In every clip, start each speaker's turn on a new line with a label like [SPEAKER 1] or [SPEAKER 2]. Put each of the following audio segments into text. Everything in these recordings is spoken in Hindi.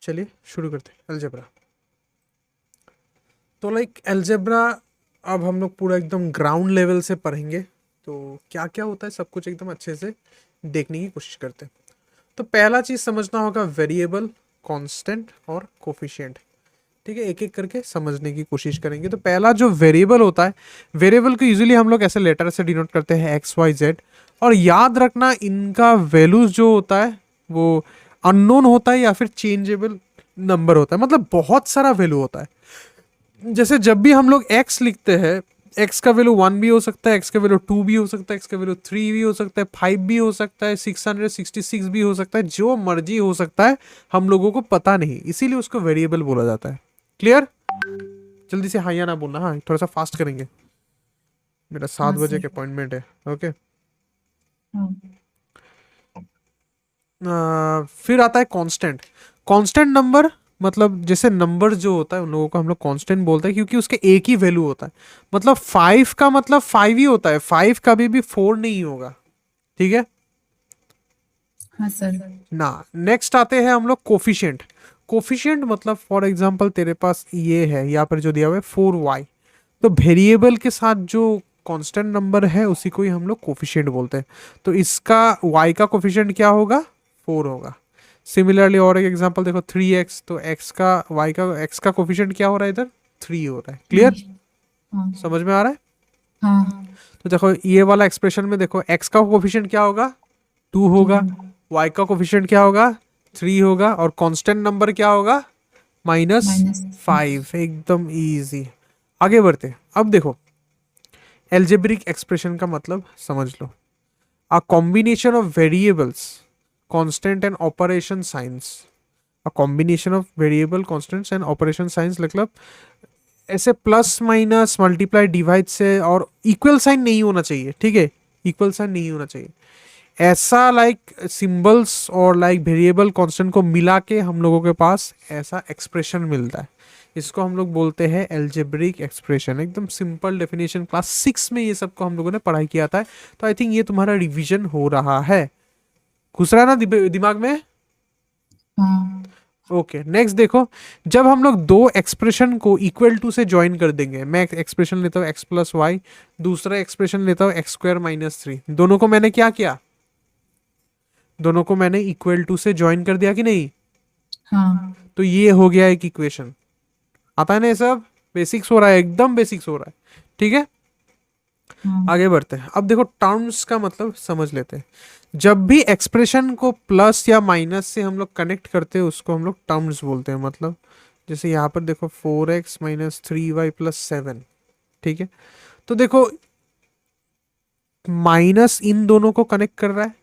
[SPEAKER 1] चलिए शुरू करते हैं अलजेब्रा। तो लाइक अलजेब्रा अब हम लोग पूरा एकदम ग्राउंड लेवल से पढ़ेंगे, तो क्या क्या होता है सब कुछ एकदम अच्छे से देखने की कोशिश करते हैं। तो पहला चीज समझना होगा वेरिएबल, कांस्टेंट और कोफिशिएंट। ठीक है, एक एक करके समझने की कोशिश करेंगे। तो पहला जो वेरिएबल होता है, वेरिएबल को यूजुअली हम लोग ऐसे लेटर से डिनोट करते हैं एक्स वाई जेड। और याद रखना इनका वैल्यूज जो होता है वो अननोन होता है या फिर चेंजेबल नंबर होता है, मतलब बहुत सारा वैल्यू होता है। जैसे जब भी हम लोग एक्स लिखते हैं, एक्स का वैल्यू 1 भी हो सकता है, एक्स का वैल्यू 2 भी हो सकता है, एक्स का वैल्यू 3 भी हो सकता है, 5 भी हो सकता है, 666 भी हो सकता है, जो मर्जी हो सकता है, हम लोगों को पता नहीं, इसीलिए उसको वेरिएबल बोला जाता है। क्लियर? जल्दी से हाँ या ना बोलना, हाँ थोड़ा सा फास्ट करेंगे, मेरा 7 बजे
[SPEAKER 2] हाँ
[SPEAKER 1] के
[SPEAKER 2] सर।
[SPEAKER 1] अपॉइंटमेंट है। ओके।
[SPEAKER 2] हाँ।
[SPEAKER 1] फिर आता है कांस्टेंट। कांस्टेंट नंबर मतलब जैसे नंबर जो होता है उन लोगों को हम लोग कांस्टेंट बोलते हैं, क्योंकि उसके एक ही वैल्यू होता है। मतलब 5 का मतलब 5 ही होता है, 5 कभी भी 4 नहीं होगा। ठीक है
[SPEAKER 2] हाँ सर।
[SPEAKER 1] ना। नेक्स्ट आते हैं हम लोग कोफिशिएंट। कोफिशिएंट मतलब फॉर एग्जांपल तेरे पास ये है, यहाँ पर जो दिया हुआ है 4y, तो वेरिएबल के साथ जो कांस्टेंट नंबर है उसी को ही हम लोग कोफिशिएंट बोलते हैं। तो इसका y का कोफिशिएंट क्या होगा? 4 होगा। सिमिलरली और एक एग्जांपल देखो 3x, तो x का कोफिशिएंट क्या हो रहा है इधर? 3 हो रहा है। क्लियर?
[SPEAKER 2] थ्री। हाँ।
[SPEAKER 1] समझ में आ रहा है?
[SPEAKER 2] हाँ।
[SPEAKER 1] तो देखो ये वाला एक्सप्रेशन में देखो x का कोफिशिएंट क्या होगा? 2
[SPEAKER 2] टू।
[SPEAKER 1] होगा। y का कोफिशिएंट क्या होगा? 3 होगा। और कांस्टेंट नंबर क्या होगा?
[SPEAKER 2] माइनस।
[SPEAKER 1] -5। एकदम इजी। आगे बढ़ते हैं। अब देखो एल्जेब्रिक एक्सप्रेशन का मतलब समझ लो। A combination of variables, constant and operation signs. A combination of variable, constants and operation signs, मतलब ऐसे प्लस माइनस मल्टीप्लाई डिवाइड से, और इक्वल साइन नहीं होना चाहिए। ठीक है, इक्वल साइन नहीं होना चाहिए। ऐसा लाइक सिंबल्स और लाइक वेरिएबल कांस्टेंट को मिला के हम लोगों के पास ऐसा एक्सप्रेशन मिलता है। इसको हम लोग बोलते हैं एल्जेब्रिक एक्सप्रेशन। एकदम सिंपल डेफिनेशन, क्लास 6 में ये सब को हम लोगों ने पढ़ाई किया था। तो आई थिंक ये तुम्हारा रिवीजन हो रहा है, घुस रहा है ना दिमाग में?
[SPEAKER 2] हाँ।
[SPEAKER 1] ओके, नेक्स्ट देखो। जब हम लोग दो एक्सप्रेशन को इक्वल टू से ज्वाइन कर देंगे, मैं एक एक्सप्रेशन लेता हूँ x+y, दूसरा एक्सप्रेशन लेता हूँ x² - 3, दोनों को मैंने क्या किया? दोनों को मैंने इक्वल टू से ज्वाइन कर दिया कि नहीं?
[SPEAKER 2] हाँ।
[SPEAKER 1] तो ये हो गया एक इक्वेशन। आता है ना ये सब? बेसिक्स हो रहा है, एकदम बेसिक्स हो रहा है। ठीक है,
[SPEAKER 2] हाँ।
[SPEAKER 1] आगे बढ़ते हैं। अब देखो टर्म्स का मतलब समझ लेते हैं। जब भी एक्सप्रेशन को प्लस या माइनस से हम लोग कनेक्ट करते हैं उसको हम लोग टर्म्स बोलते हैं। मतलब जैसे यहाँ पर देखो 4x - 3y + 7। ठीक है, तो देखो माइनस इन दोनों को कनेक्ट कर रहा है,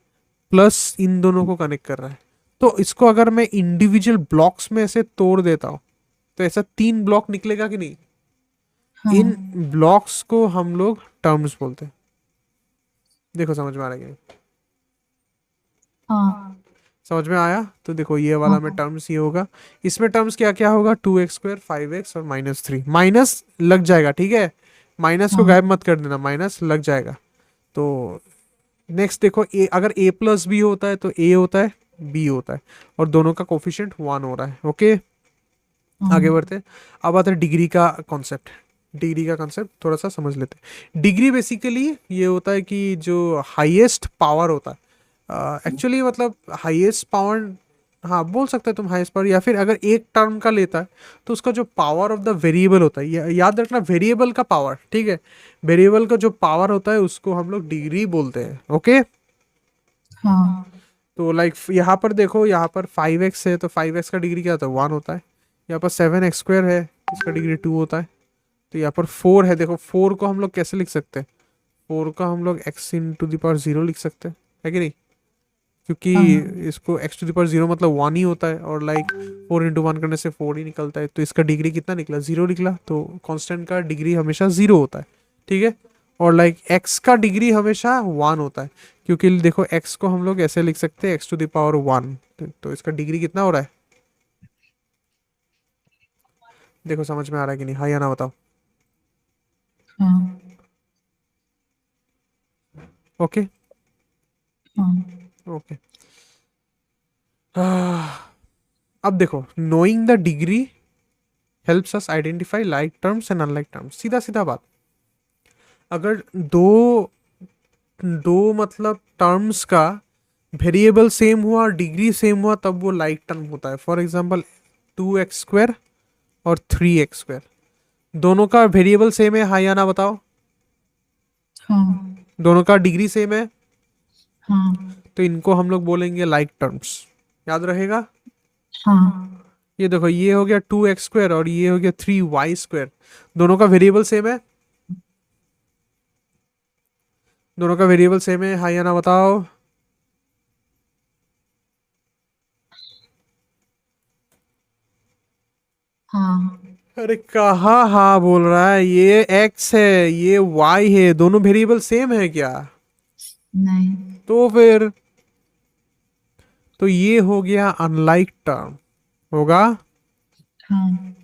[SPEAKER 1] प्लस इन दोनों को कनेक्ट कर रहा है। तो इसको अगर मैं इंडिविजुअल ब्लॉक्स में ऐसे तोड़ देता हूँ तो ऐसा 3 ब्लॉक निकलेगा कि नहीं? इन
[SPEAKER 2] हाँ।
[SPEAKER 1] ब्लॉक्स को हम लोग टर्म्स बोलते हैं। देखो समझ में आ रहा है कि नहीं?
[SPEAKER 2] हाँ।
[SPEAKER 1] समझ में आया? तो देखो ये वाला में
[SPEAKER 2] हाँ।
[SPEAKER 1] टर्म्स ये होगा। इसमें टर्म्स क्या क्या होगा? 2x², 5x और -3। माइनस लग जाएगा, ठीक है, माइनस को गायब
[SPEAKER 2] हाँ।
[SPEAKER 1] मत कर देना, माइनस लग जाएगा। तो नेक्स्ट देखो, ए अगर a+b होता है तो a होता है, b होता है, और दोनों का कोफिशिएंट 1 हो रहा है। ओके, आगे
[SPEAKER 2] हाँ।
[SPEAKER 1] बढ़ते हैं। अब आता है डिग्री का कॉन्सेप्ट। डिग्री का कॉन्सेप्ट थोड़ा सा समझ लेते हैं। डिग्री बेसिकली ये होता है कि जो हाईएस्ट पावर होता है, एक्चुअली मतलब हाईएस्ट पावर, हाँ बोल सकते हैं तुम हाईएस्ट पावर, या फिर अगर एक टर्म का लेता है तो उसका जो पावर ऑफ द वेरिएबल होता है, याद रखना वेरिएबल का पावर। ठीक है, वेरिएबल का जो पावर होता है उसको हम लोग डिग्री बोलते हैं। ओके,
[SPEAKER 2] हाँ।
[SPEAKER 1] तो लाइक यहाँ पर देखो, यहाँ पर 5x है तो 5x का डिग्री क्या होता है? 1 होता है। यहाँ पर 7x² है, इसका डिग्री 2 होता है। तो यहाँ पर 4 है, देखो 4 को हम लोग कैसे लिख सकते हैं? 4 का हम लोग x⁻0 लिख सकते हैं, है कि नहीं? क्योंकि
[SPEAKER 2] हाँ।
[SPEAKER 1] इसको x⁻0 मतलब 1 ही होता है, और लाइक 4 × 1 करने से 4 ही निकलता है। तो इसका डिग्री कितना निकला? 0 निकला। तो कांस्टेंट का डिग्री हमेशा 0 होता है। ठीक है, और लाइक x का डिग्री हमेशा 1 होता है, क्योंकि देखो x को हम लोग ऐसे लिख सकते हैं x⁻1। तो इसका डिग्री कितना हो रहा है? देखो समझ में आ रहा है कि नहीं? हाँ या ना बताओ।
[SPEAKER 2] हाँ।
[SPEAKER 1] ओके।
[SPEAKER 2] हाँ।
[SPEAKER 1] ओके, अब देखो, knowing the degree helps us identify like terms and unlike terms. सीधा सीधा बात, अगर दो दो मतलब टर्म्स का वेरिएबल सेम हुआ और डिग्री सेम हुआ तब वो लाइक टर्म होता है। फॉर एग्जांपल 2x² और 3x², दोनों का वेरिएबल सेम है, हाँ या ना बताओ।
[SPEAKER 2] हाँ
[SPEAKER 1] दोनों का डिग्री सेम है,
[SPEAKER 2] हाँ
[SPEAKER 1] तो इनको हम लोग बोलेंगे लाइक टर्म्स। याद रहेगा।
[SPEAKER 2] हाँ
[SPEAKER 1] ये देखो, ये हो गया 2x² और ये हो गया 3y², दोनों का वेरिएबल सेम है। दोनों का वेरिएबल सेम है, हाँ या ना बताओ।
[SPEAKER 2] हाँ।
[SPEAKER 1] अरे कहा हाँ बोल रहा है, ये x है ये y है, दोनों वेरिएबल सेम है क्या?
[SPEAKER 2] नहीं।
[SPEAKER 1] तो फिर तो ये हो गया अनलाइक टर्म होगा।
[SPEAKER 2] हाँ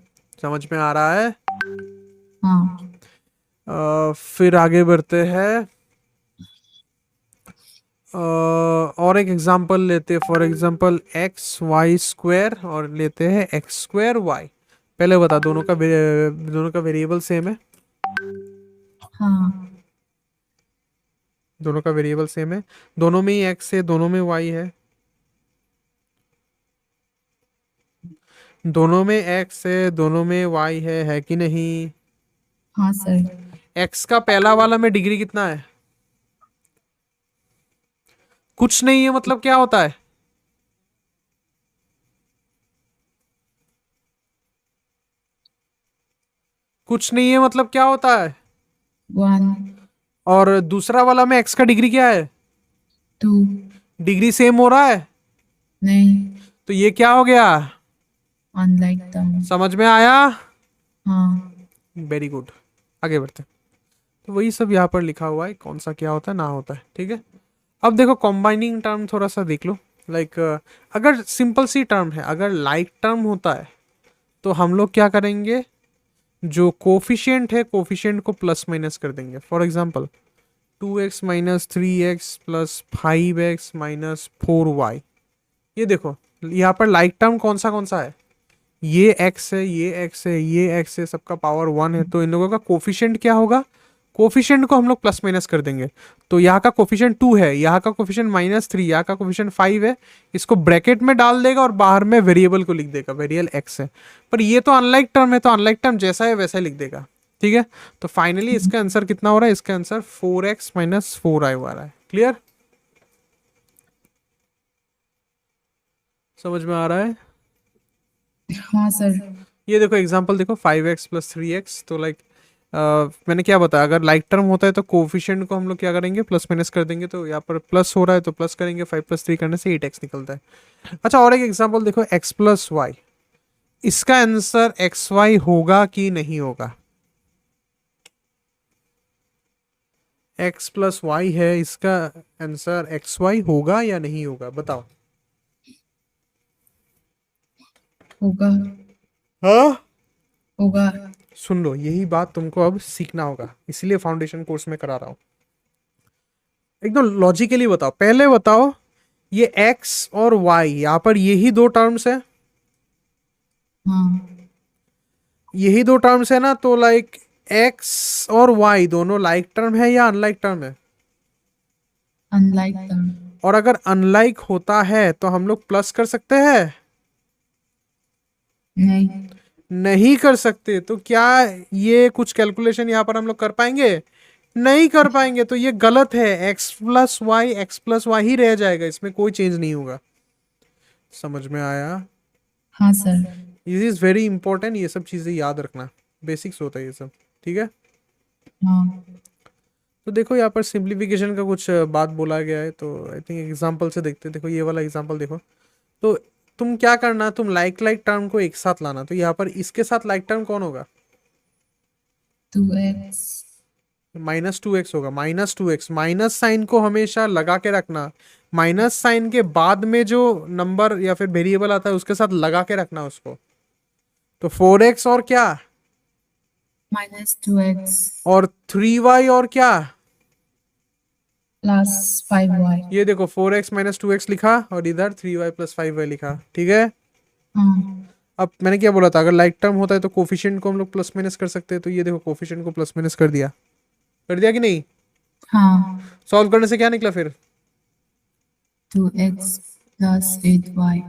[SPEAKER 1] समझ में आ रहा है।
[SPEAKER 2] हाँ
[SPEAKER 1] फिर आगे बढ़ते हैं। और एक एग्जांपल लेते हैं, फॉर एग्जांपल XY² और लेते हैं X²Y। पहले बता, दोनों का वेरिएबल सेम है।
[SPEAKER 2] हाँ
[SPEAKER 1] दोनों का वेरिएबल सेम है, दोनों में ही x है, दोनों में y है। दोनों में x है, दोनों में y है कि नहीं?
[SPEAKER 2] हाँ सर।
[SPEAKER 1] x का पहला वाला में डिग्री कितना है? कुछ नहीं है, मतलब क्या होता है? कुछ नहीं है मतलब क्या होता है?
[SPEAKER 2] 1
[SPEAKER 1] और दूसरा वाला में x का डिग्री क्या है?
[SPEAKER 2] 2।
[SPEAKER 1] डिग्री सेम हो रहा है,
[SPEAKER 2] नहीं।
[SPEAKER 1] तो ये क्या हो गया?
[SPEAKER 2] Unlike term.
[SPEAKER 1] समझ में आया।
[SPEAKER 2] हाँ
[SPEAKER 1] वेरी गुड। आगे बढ़ते हैं। तो वही सब यहाँ पर लिखा हुआ है, कौन सा क्या होता है ना होता है, ठीक है। अब देखो कॉम्बाइनिंग टर्म थोड़ा सा देख लो। लाइक अगर सिंपल सी टर्म है, अगर लाइक टर्म होता है तो हम लोग क्या करेंगे, जो कोफिशिएंट है कोफिशिएंट को प्लस माइनस कर देंगे। For example 2x minus 3x plus 5x minus 4y। ये देखो, यहाँ पर लाइक टर्म कौन सा है? ये x है, ये x है, ये x है, सबका पावर 1 है, तो इन लोगों का कोफिशिएंट क्या होगा? कोफिशिएंट को हम लोग प्लस माइनस कर देंगे। तो यहाँ का कोफिशिएंट 2 है, यहाँ का कोफिशिएंट -3, यहाँ का कोफिशिएंट 5 है। इसको ब्रैकेट में डाल देगा और बाहर में वेरिएबल को लिख देगा, वेरिएबल x है। पर ये तो अनलाइक टर्म है, तो अनलाइक टर्म जैसा है वैसा ही लिख देगा, ठीक है। तो फाइनली इसका आंसर कितना हो रहा है? इसका आंसर 4x माइनस 4y आ रहा है। क्लियर? समझ में आ रहा है।
[SPEAKER 2] हाँ सर।
[SPEAKER 1] ये देखो एग्जांपल देखो, 5x प्लस 3x, तो लाइक मैंने क्या बताया, अगर लाइक टर्म होता है तो कोफिशिएंट को हम लोग क्या करेंगे, प्लस माइनस कर देंगे। तो यहाँ पर प्लस हो रहा है तो प्लस करेंगे, 5 प्लस 3 करने से 8x निकलता है। अच्छा, और एक एग्जांपल देखो, x प्लस वाई, इसका आंसर xy होगा कि नहीं होगा? x प्लस वाई है, इसका आंसर xy होगा या नहीं होगा, बताओ।
[SPEAKER 2] होगा।
[SPEAKER 1] हाँ,
[SPEAKER 2] होगा।
[SPEAKER 1] सुन लो, यही बात तुमको अब सीखना होगा, इसलिए फाउंडेशन कोर्स में करा रहा हूँ। एकदम लॉजिकली बताओ, पहले बताओ, ये x और y यहाँ पर यही दो टर्म्स है,
[SPEAKER 2] हाँ।
[SPEAKER 1] यही दो टर्म्स है ना, तो लाइक x और y दोनों लाइक टर्म है या अनलाइक टर्म है?
[SPEAKER 2] Unlike term.
[SPEAKER 1] और अगर अनलाइक होता है तो हम लोग प्लस कर सकते हैं?
[SPEAKER 2] नहीं।
[SPEAKER 1] नहीं कर सकते। तो क्या ये कुछ कैलकुलेशन यहाँ पर हम लोग कर पाएंगे? नहीं कर पाएंगे। तो ये गलत है, x प्लस वाई ही रह जाएगा, इसमें कोई चेंज नहीं होगा। समझ में आया।
[SPEAKER 2] हाँ sir.
[SPEAKER 1] It is very important, ये सब चीजें याद रखना, बेसिक्स होता है ये सब, ठीक है।
[SPEAKER 2] हाँ।
[SPEAKER 1] तो देखो यहाँ पर सिंप्लीफिकेशन का कुछ बात बोला गया है, तो आई थिंक एग्जांपल से देखते हैं। देखो ये वाला एग्जांपल देखो, तो तुम क्या करना, तुम लाइक लाइक टर्म को एक साथ लाना। तो यहाँ पर इसके साथ लाइक टर्म कौन होगा?
[SPEAKER 2] 2x।
[SPEAKER 1] -2x होगा। -2x, माइनस साइन को हमेशा लगा के रखना। माइनस साइन के बाद में जो नंबर या फिर वेरिएबल आता है उसके साथ लगा के रखना उसको। तो 4x और क्या?
[SPEAKER 2] -2x
[SPEAKER 1] और 3y और क्या?
[SPEAKER 2] Plus 5y।
[SPEAKER 1] ये देखो 4x -2x लिखा और इधर 3y + 5y लिखा, ठीक है।
[SPEAKER 2] हाँ
[SPEAKER 1] अब मैंने क्या बोला था, अगर लाइक टर्म होता है तो कोफिशिएंट को हम लोग प्लस माइनस कर सकते हैं, तो ये देखो कोफिशिएंट को प्लस माइनस कर दिया कि नहीं?
[SPEAKER 2] हाँ।
[SPEAKER 1] सॉल्व करने से क्या निकला फिर?
[SPEAKER 2] 2x plus 8y।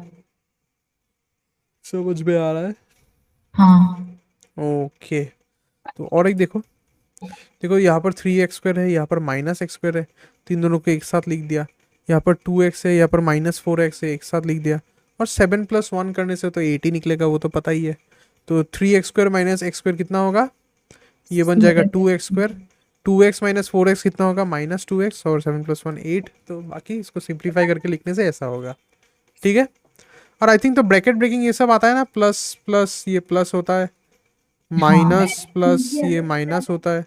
[SPEAKER 1] समझ में आ रहा है?
[SPEAKER 2] हाँ
[SPEAKER 1] ओके। तो और एक देखो, देखो यहाँ पर 3x स्क्वायर है, यहाँ पर -x स्क्वायर है, तो इन दोनों को एक साथ लिख दिया। यहाँ पर 2x है, यहाँ पर -4x है, एक साथ लिख दिया। और 7+1 करने से तो 8 ही निकलेगा, वो तो पता ही है। तो 3x square minus x square कितना होगा? ये बन जाएगा 2x स्क्वायर। 2x - 4x कितना होगा? -2x, और 7+1 8। तो बाकी इसको सिंप्लीफाई करके लिखने से ऐसा होगा। ठीक है। और आई थिंक तो ब्रैकेट ब्रेकिंग ये सब आता है ना, प्लस प्लस ये प्लस होता है,
[SPEAKER 2] हाँ
[SPEAKER 1] माइनस प्लस ये माइनस होता है,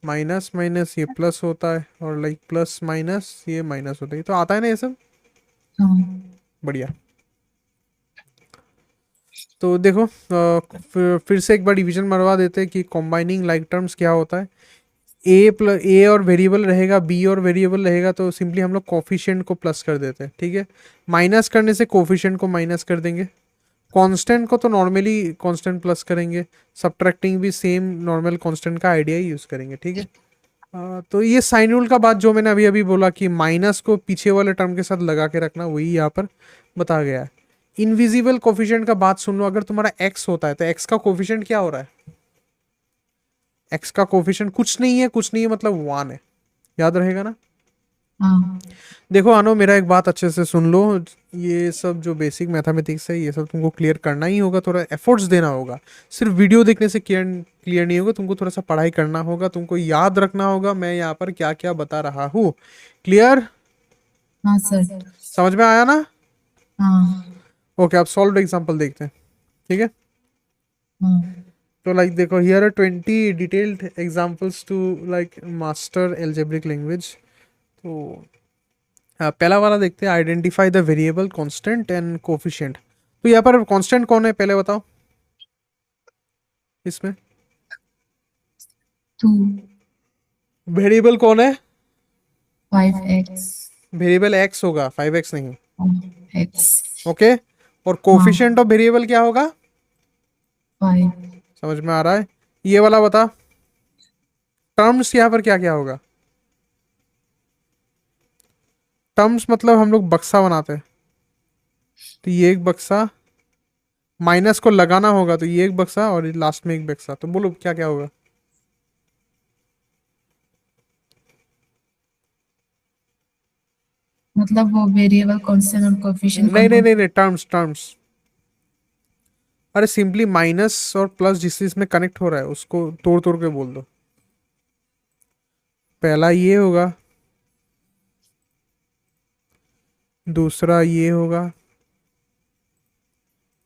[SPEAKER 1] माइनस माइनस ये प्लस होता है, और लाइक प्लस माइनस ये माइनस होता है, तो आता है ना ये सब।
[SPEAKER 2] हाँ
[SPEAKER 1] बढ़िया। तो देखो फिर से एक बार डिवीजन मरवा देते हैं कि कॉम्बाइनिंग लाइक टर्म्स क्या होता है। ए और वेरिएबल रहेगा, बी और वेरिएबल रहेगा, तो सिंपली हम लोग कोफिशिएंट को प्लस कर देते हैं। ठीक है। माइनस करने से कोफिशिएंट को माइनस कर देंगे। कांस्टेंट को तो नॉर्मली कांस्टेंट प्लस करेंगे। सब्ट्रैक्टिंग भी सेम नॉर्मल कांस्टेंट का आइडिया ही यूज़ करेंगे। ठीक है। तो ये साइन रूल का बात जो मैंने अभी अभी बोला कि माइनस को पीछे वाले टर्म के साथ लगा के रखना, वही यहाँ पर बता गया है। इनविजिबल कोफिशिएंट का बात सुन लो, अगर तुम्हारा एक्स होता है तो एक्स का कोफिशिएंट क्या हो रहा है? एक्स का कोफिशिएंट कुछ नहीं है, कुछ नहीं है मतलब 1 है। याद रहेगा ना?
[SPEAKER 2] हाँ
[SPEAKER 1] देखो आनो, मेरा एक बात अच्छे से सुन लो। ये सब जो बेसिक मैथमेटिक्स है, ये सब तुमको क्लियर करना ही होगा, थोड़ा एफर्ट्स देना होगा। सिर्फ वीडियो देखने से क्लियर क्लियर नहीं होगा, तुमको थोड़ा सा पढ़ाई करना होगा, तुमको याद रखना होगा मैं यहाँ पर क्या क्या बता रहा हूँ। क्लियर?
[SPEAKER 2] हाँ सर।
[SPEAKER 1] समझ में आया ना?
[SPEAKER 2] हाँ
[SPEAKER 1] ओके, अब सॉल्व एग्जांपल देखते हैं। ठीक है।
[SPEAKER 2] हाँ
[SPEAKER 1] तो लाइक देखो, here are 20 detailed examples to like master algebraic language. तो पहला वाला देखते हैं, identify the variable constant and coefficient. तो यहाँ पर कांस्टेंट कौन है पहले बताओ इसमें?
[SPEAKER 2] 2
[SPEAKER 1] वेरिएबल कौन है?
[SPEAKER 2] 5x
[SPEAKER 1] वेरिएबल एक्स होगा, 5x नहीं।
[SPEAKER 2] x।
[SPEAKER 1] ओके। और
[SPEAKER 2] हाँ
[SPEAKER 1] कोफिशिएंट ऑफ वेरिएबल क्या होगा?
[SPEAKER 2] 5
[SPEAKER 1] समझ में आ रहा है? ये वाला बता। टर्म्स यहाँ पर क्या क्या होगा? टर्म्स मतलब हम लोग बक्सा बनाते हैं, तो ये एक बक्सा, माइनस को लगाना होगा तो ये एक बक्सा, और लास्ट में एक बक्सा, तो बोलो क्या क्या होगा?
[SPEAKER 2] मतलब वो वेरिएबल कांस्टेंट और कोएफिशिएंट
[SPEAKER 1] नहीं नहीं नहीं नहीं, टर्म्स टर्म्स। अरे सिंपली माइनस और प्लस जिस चीज में कनेक्ट हो रहा है उसको तोड़ तोड़ के बोल दो। पहला ये होगा, दूसरा ये होगा,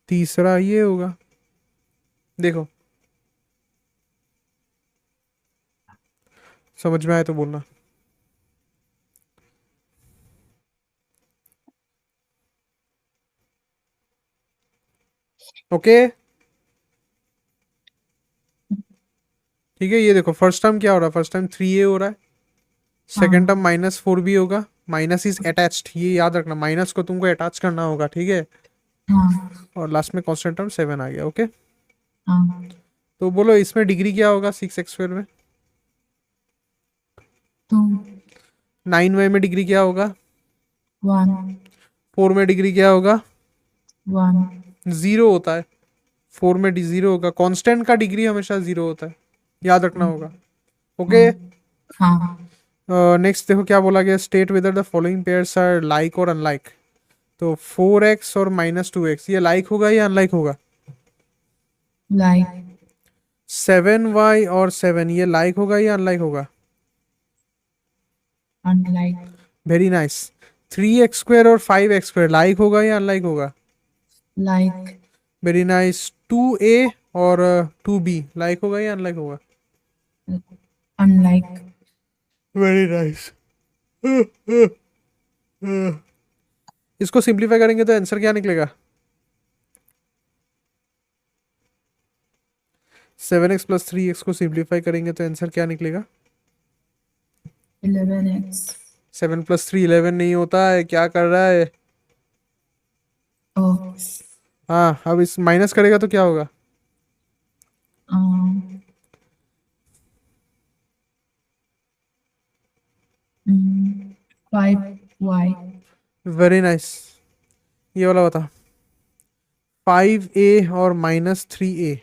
[SPEAKER 1] तीसरा ये होगा। देखो, समझ में आए तो बोलना। ओके। ठीक है। ये देखो, फर्स्ट टर्म क्या हो रहा है? फर्स्ट टाइम 3a हो रहा है। सेकेंड टर्म
[SPEAKER 2] हाँ
[SPEAKER 1] -4b होगा। माइनस इज अटैच्ड, ये याद रखना, माइनस को तुमको अटैच करना होगा। ठीक है।
[SPEAKER 2] हाँ
[SPEAKER 1] और लास्ट में कांस्टेंट टर्म 7 आ गया। ओके।
[SPEAKER 2] हाँ।
[SPEAKER 1] तो बोलो इसमें डिग्री क्या होगा 6x² में?
[SPEAKER 2] तो
[SPEAKER 1] 9y में डिग्री क्या होगा?
[SPEAKER 2] 1
[SPEAKER 1] 4 में डिग्री क्या होगा?
[SPEAKER 2] 1।
[SPEAKER 1] जीरो होता है। 4 में जीरो होगा। कांस्टेंट का डिग्री हमेशा जीरो होता है, याद रखना होगा। ओके।
[SPEAKER 2] हाँ हाँ।
[SPEAKER 1] नेक्स्ट देखो क्या बोला गया, state whether the following pairs are like और अनलाइक। तो 4x और -2x ये लाइक होगा या अनलाइक होगा?
[SPEAKER 2] लाइक
[SPEAKER 1] 7y और 7 ये लाइक होगा या अनलाइक होगा?
[SPEAKER 2] Unlike
[SPEAKER 1] very nice. 3x² और 5x² लाइक होगा या अनलाइक होगा?
[SPEAKER 2] Like
[SPEAKER 1] very nice. 2a और 2b लाइक होगा या अनलाइक होगा?
[SPEAKER 2] Unlike
[SPEAKER 1] very nice. इसको सिंप्लीफाई करेंगे तो आंसर क्या निकलेगा? 7x + 3x को सिंप्लीफाई करेंगे तो आंसर क्या निकलेगा?
[SPEAKER 2] 11x।
[SPEAKER 1] 7 + 3 11 नहीं होता है, क्या कर रहा है?
[SPEAKER 2] ओ
[SPEAKER 1] हाँ, अब इस माइनस करेगा तो क्या होगा?
[SPEAKER 2] um, 5y.
[SPEAKER 1] Very nice. ये वाला बता। 5a और -3a,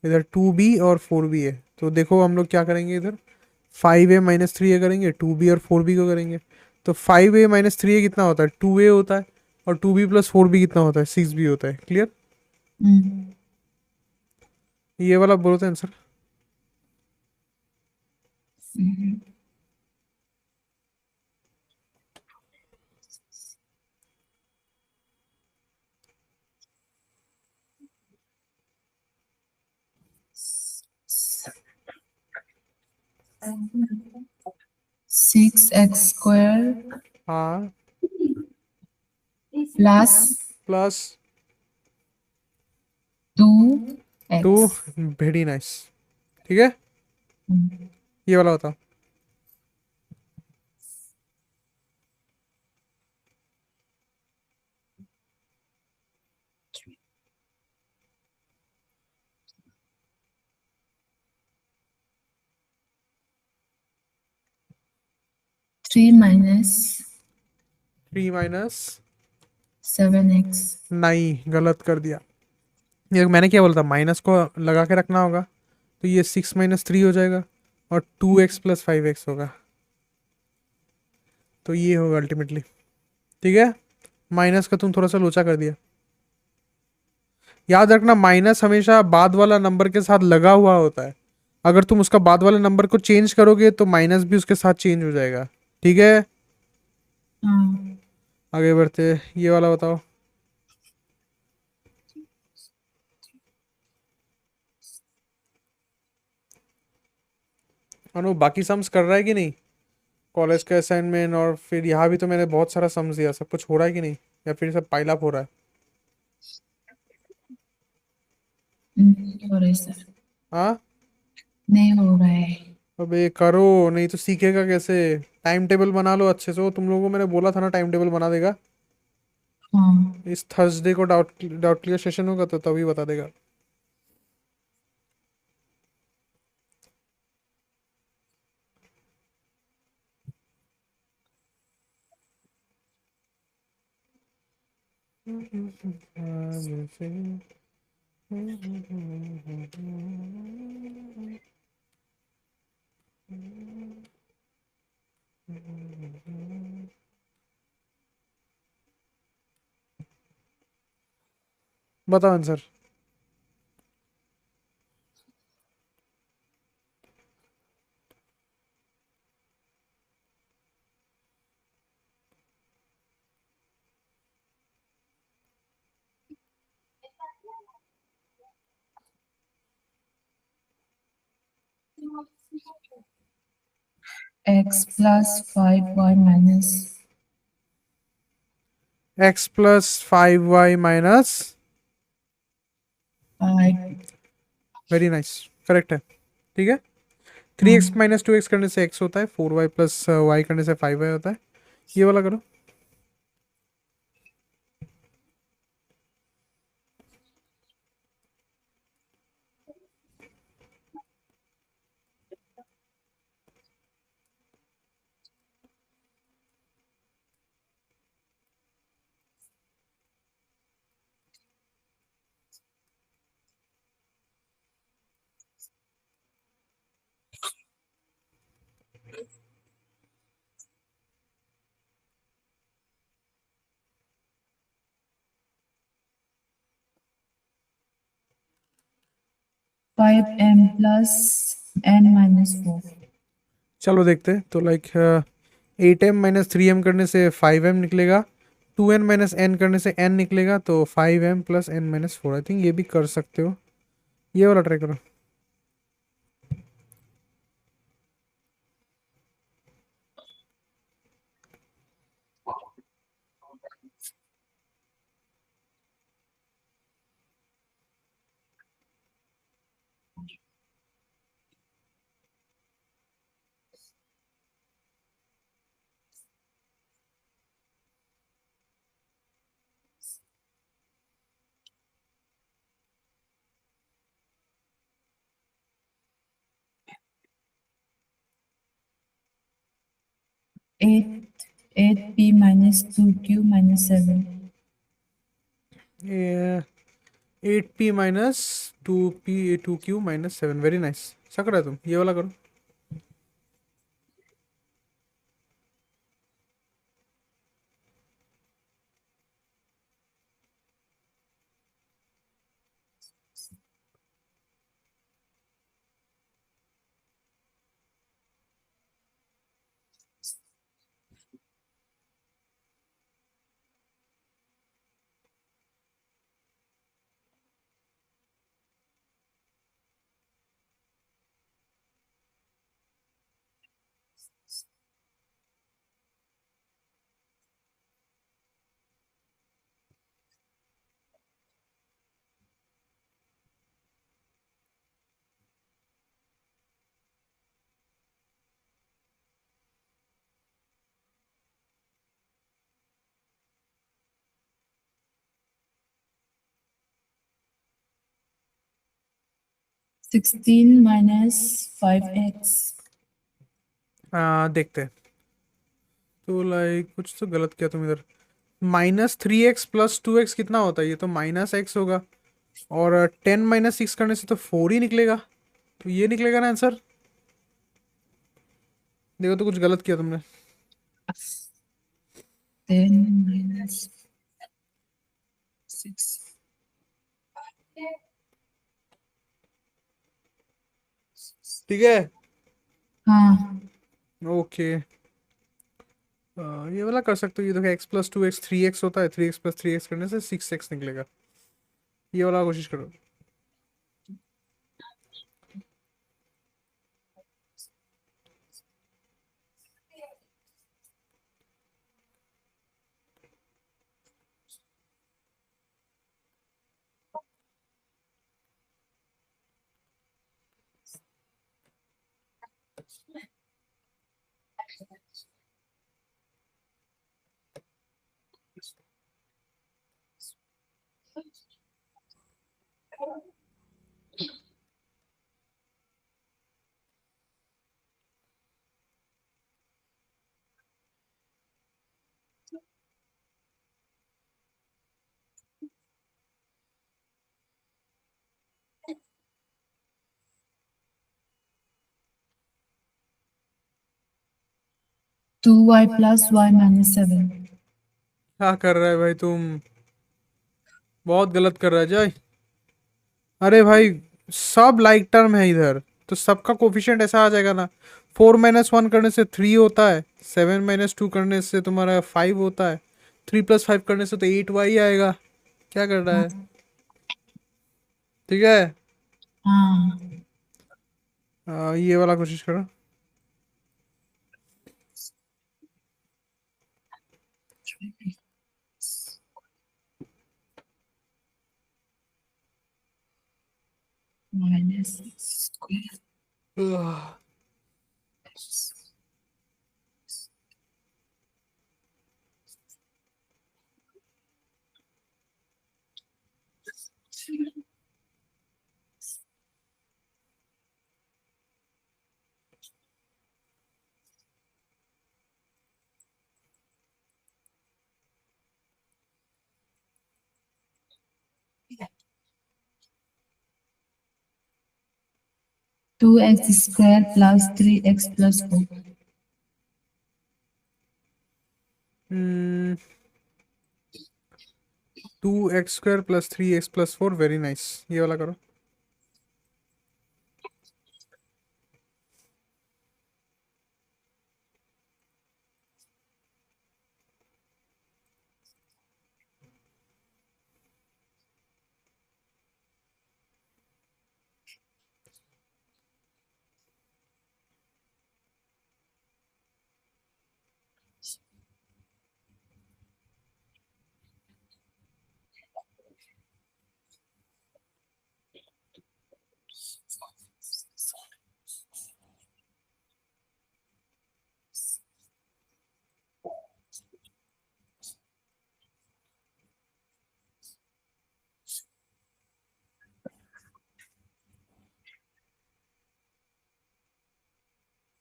[SPEAKER 1] इधर 2b और 4b है, तो देखो हम लोग क्या करेंगे इधर। 5a -3a करेंगे, 2b और 4b को करेंगे। तो 5a -3a कितना होता है? 2a होता है। और 2b + 4b कितना होता है? 6b होता है। क्लियर?
[SPEAKER 2] Mm.
[SPEAKER 1] ये वाला बोलो तो आंसर।
[SPEAKER 2] Mhm. 6x square
[SPEAKER 1] हाँ,
[SPEAKER 2] plus
[SPEAKER 1] plus 2।
[SPEAKER 2] 2x.
[SPEAKER 1] Very nice. ठीक है,
[SPEAKER 2] Mm.
[SPEAKER 1] ये वाला बताओ।
[SPEAKER 2] 3 minus
[SPEAKER 1] 3 -
[SPEAKER 2] 7x.
[SPEAKER 1] नहीं, गलत कर दिया। ये मैंने क्या बोला था, माइनस को लगा के रखना होगा। तो ये 6 - 3 हो जाएगा। और 2x + 5x होगा। तो ये होगा अल्टीमेटली। ठीक है, माइनस का तुम थोड़ा सा लोचा कर दिया। याद रखना, माइनस हमेशा बाद वाला नंबर के साथ लगा हुआ होता है। अगर तुम उसका बाद वाले नंबर को चेंज करोगे तो माइनस भी उसके साथ चेंज हो जाएगा। ठीक है,
[SPEAKER 2] हाँ,
[SPEAKER 1] आगे बढ़ते। ये वाला बताओ। अनु, बाकी सम्स कर रहा है कि नहीं? कॉलेज का असाइनमेंट, और फिर यहाँ भी तो मैंने बहुत सारा सम्स दिया, सब कुछ हो रहा है कि नहीं? या फिर सब पाइल अप हो रहा है?
[SPEAKER 2] नहीं हो रहा है सर।
[SPEAKER 1] हाँ।
[SPEAKER 2] नहीं हो रहा है।
[SPEAKER 1] अबे करो, नहीं तो सीखेगा कैसे? टाइम टेबल बना लो अच्छे से। वो तुम लोगों को मैंने बोला था ना, टाइम टेबल बना देगा।
[SPEAKER 2] हाँ,
[SPEAKER 1] इस थर्सडे को डाउट डाउट क्लियर सेशन होगा तो तभी बता देगा। बताओ answer.
[SPEAKER 2] x plus 5y minus
[SPEAKER 1] x + 5y -
[SPEAKER 2] five.
[SPEAKER 1] Very nice, correct है। ठीक है, 3x
[SPEAKER 2] हाँ,
[SPEAKER 1] - 2x करने से x होता है, 4y + y करने से 5y होता है। ये वाला करो।
[SPEAKER 2] 5m plus n minus 4।
[SPEAKER 1] चलो देखते हैं। तो लाइक 8m - 3m करने से 5m निकलेगा। 2n - n करने से n निकलेगा, तो 5m + n - 4। आई थिंक ये भी कर सकते हो। ये वाला ट्राई करो।
[SPEAKER 2] 8 p minus 2q minus 7.
[SPEAKER 1] 8p minus 2q minus 7, very nice. ऐसा करा तुम, ये वाला करो।
[SPEAKER 2] Sixteen minus 5x.
[SPEAKER 1] देखते हैं। तो लाइक कुछ तो गलत किया तुम इधर। -3x + 2x कितना होता है? ये तो -x होगा। और 10 - 6 करने से तो 4 ही निकलेगा। तो ये निकलेगा ना आंसर। देखो तो कुछ गलत किया तुमने।
[SPEAKER 2] 10 minus 6.
[SPEAKER 1] ठीक है।
[SPEAKER 2] हाँ,
[SPEAKER 1] ओके। ये वाला कर सकते हो। ये देखो x + 2x 3x होता है, 3x + 3x करने से 6x निकलेगा। ये वाला कोशिश करो।
[SPEAKER 2] two y plus y minus 7.
[SPEAKER 1] क्या कर रहा है भाई तुम? बहुत गलत कर रहा है जय। अरे भाई, सब लाइक टर्म है इधर, तो सबका कोफिशिएंट ऐसा आ जाएगा ना। 4 - 1 करने से 3 होता है, 7 - 2 करने से तुम्हारा 5 होता है, 3 + 5 करने से तो 8y आएगा। क्या कर रहा है? ठीक है।
[SPEAKER 2] हाँ,
[SPEAKER 1] ये वाला कोशिश करो।
[SPEAKER 2] minus 6 square.
[SPEAKER 1] आह,
[SPEAKER 2] Two x square plus 3x plus 4.
[SPEAKER 1] 2x² + 3x + 4, very nice. ये वाला करो।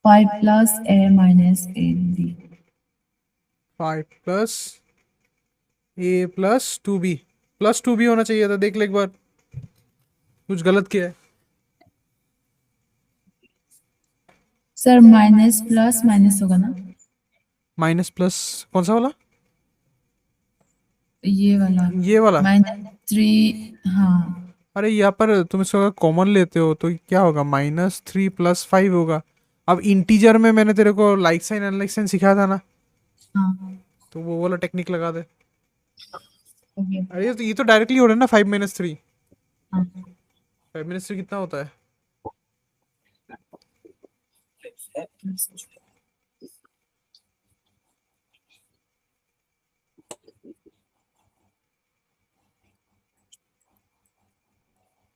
[SPEAKER 2] Five plus a minus 8b.
[SPEAKER 1] 5 plus A plus 2b, plus 2b होना चाहिए था, देख ले एक बार, कुछ गलत किया है।
[SPEAKER 2] सर माइनस प्लस माइनस होगा ना?
[SPEAKER 1] माइनस प्लस कौन सा वाला?
[SPEAKER 2] ये वाला
[SPEAKER 1] ये वाला?
[SPEAKER 2] -3। हाँ
[SPEAKER 1] अरे यहाँ पर तुम इसको अगर कॉमन लेते हो तो क्या होगा, -3 प्लस 5 होगा। अब इंटीजर में मैंने तेरे को लाइक साइन अनलाइक साइन सिखाया था ना,
[SPEAKER 2] हाँ
[SPEAKER 1] तो वो वाला टेक्निक लगा दे।
[SPEAKER 2] ओके।
[SPEAKER 1] अरे ये तो डायरेक्टली हो रहा है ना, 5 - 3।
[SPEAKER 2] हाँ
[SPEAKER 1] 5 - 3 कितना होता है?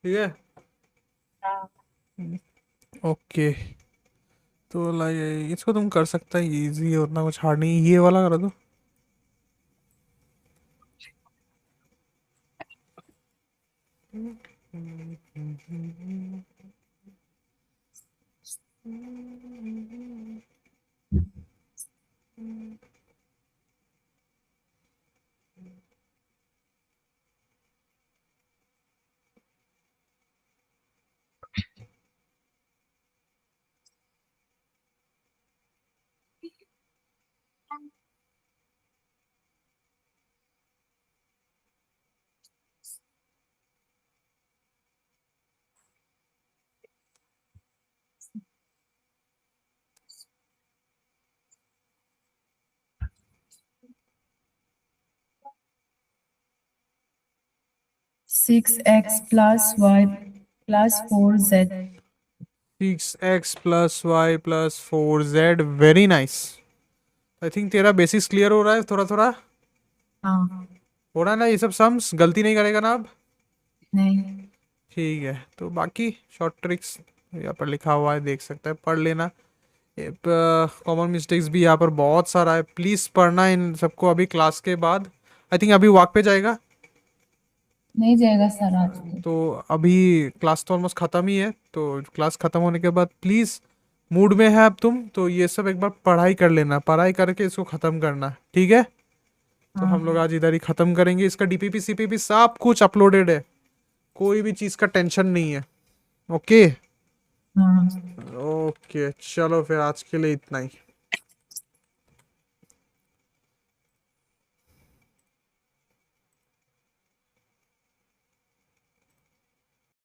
[SPEAKER 1] ठीक है, ओके। तो लाइक इसको तुम कर सकता है, इजी है, उतना कुछ हार्ड नहीं, ये वाला करा दो।
[SPEAKER 2] Six x plus y plus 4z।
[SPEAKER 1] 6x + y + 4z, very nice. I think तेरा बेसिक्स क्लियर हो रहा है थोड़ा थोड़ा,
[SPEAKER 2] हाँ
[SPEAKER 1] हो रहा है ना, ये सब सम्स गलती नहीं करेगा ना अब?
[SPEAKER 2] नहीं।
[SPEAKER 1] ठीक है, तो बाकी शॉर्ट ट्रिक्स यहाँ पर लिखा हुआ है, देख सकता है, पढ़ लेना। कॉमन मिस्टेक्स भी यहाँ पर बहुत सारा है, प्लीज़ पढ़ना इन सबको अभी क्लास के बाद। आई थिंक अभी वॉक पे जाएगा,
[SPEAKER 2] नहीं जाएगा सर आज तो।
[SPEAKER 1] तो अभी क्लास तो ऑलमोस्ट ख़त्म ही है, तो क्लास ख़त्म होने के बाद प्लीज़, मूड में है अब तुम तो ये सब एक बार पढ़ाई कर लेना, पढ़ाई करके इसको ख़त्म करना, ठीक है? तो हम लोग
[SPEAKER 2] हाँ
[SPEAKER 1] आज इधर ही ख़त्म करेंगे, इसका डीपीपी सीपीपी सब कुछ अपलोडेड है, कोई भी चीज़ का टेंशन नहीं है। ओके,
[SPEAKER 2] हाँ।
[SPEAKER 1] ओके चलो फिर आज के लिए इतना ही।